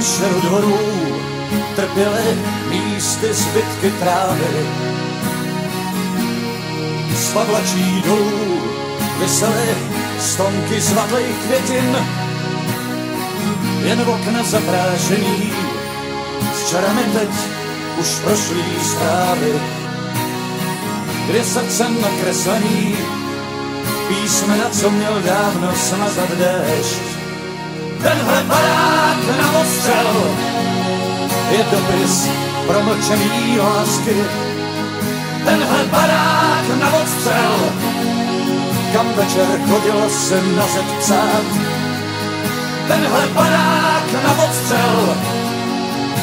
šeru dvorů trpěly místy zbytky trávy. Z pavlačí dolů visely stonky zvatlých květin, jen v okna zaprášený s čarami teď už prošlý zprávy, kde srdcem nakreslený písmena, co měl dávno smazat déšť. Tenhle barák na ostřel je dopis promlčený lásky. Tenhle barák na odstřel, kam večer chodilo se na zeď psát. Tenhle barák na odstřel,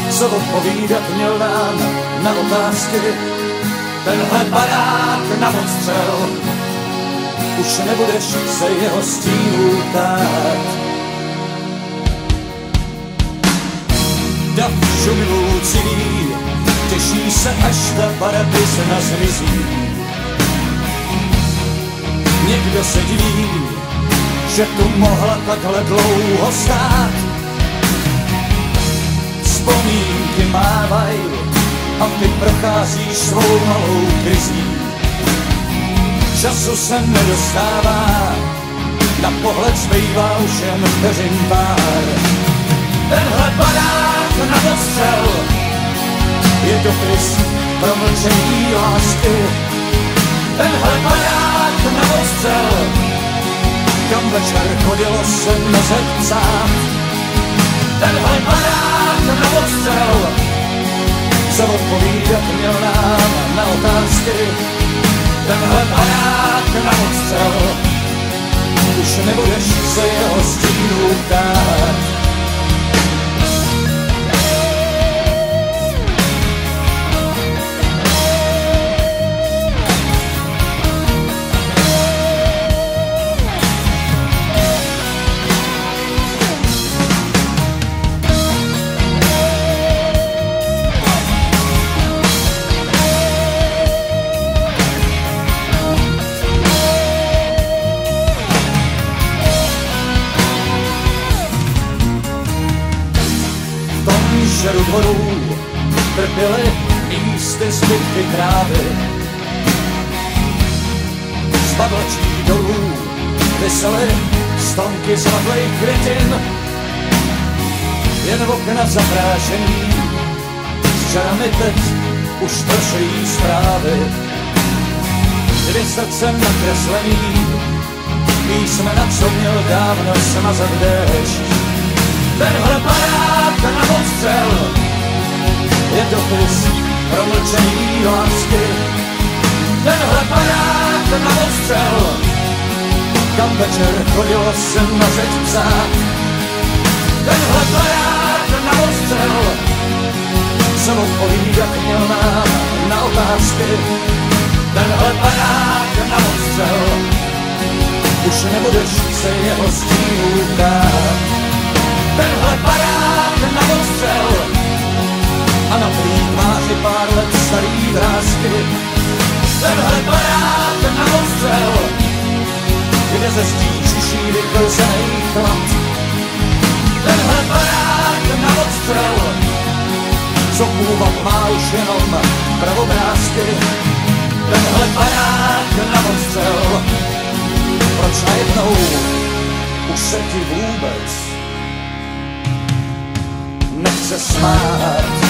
co odpovídat měl nám na otázky. Tenhle barák na odstřel, už nebudeš se jeho stínů ptát. Dav šumilůcivý těší se, až ta paradisna zmizí. Někdo se diví, že tu mohla takhle dlouho stát. Vzpomínky mávaj a ty procházíš svou malou krizí. Času se nedostává, na pohled zbývá už jen vteřin pár. Tenhle barák na ostřel je dopis promlčený lásky. Tenhle barák na ostřel, kam večer chodilo se na zeď psát. Tenhle barák na ostřel, co odpovídat měl nám na otázky. Tenhle barák na ostřel, už nebudeš se jeho stínů ptát. Šeru dvorů trpěly místy zbytky trávy. Z pavlačí dolů visely stonky zvatlých květin, jen v okna zaprášený s čarami teď už prošlý zprávy. Dvě srdcem nakreslený písmena, co měl dávno smazat déšť. Tenhle barák na odstřel je dopis promlčený lásky. Tenhle barák na odstřel, kam večer chodilo se na zeď psát. Tenhle barák na odstřel, co odpovídat měl nám na otázky. Tenhle barák na odstřel, už nebudeš se jeho stínů ptát. Tenhle barák na odstřel a na tvý tváři pár let starý vrásky. Tenhle barák na odstřel, kde ze zdí čiší vyklzenej chlad. Tenhle barák na odstřel, co původ má už jenom pravobrázky. Tenhle barák na odstřel, proč najednou už se ti vůbec nechce smát.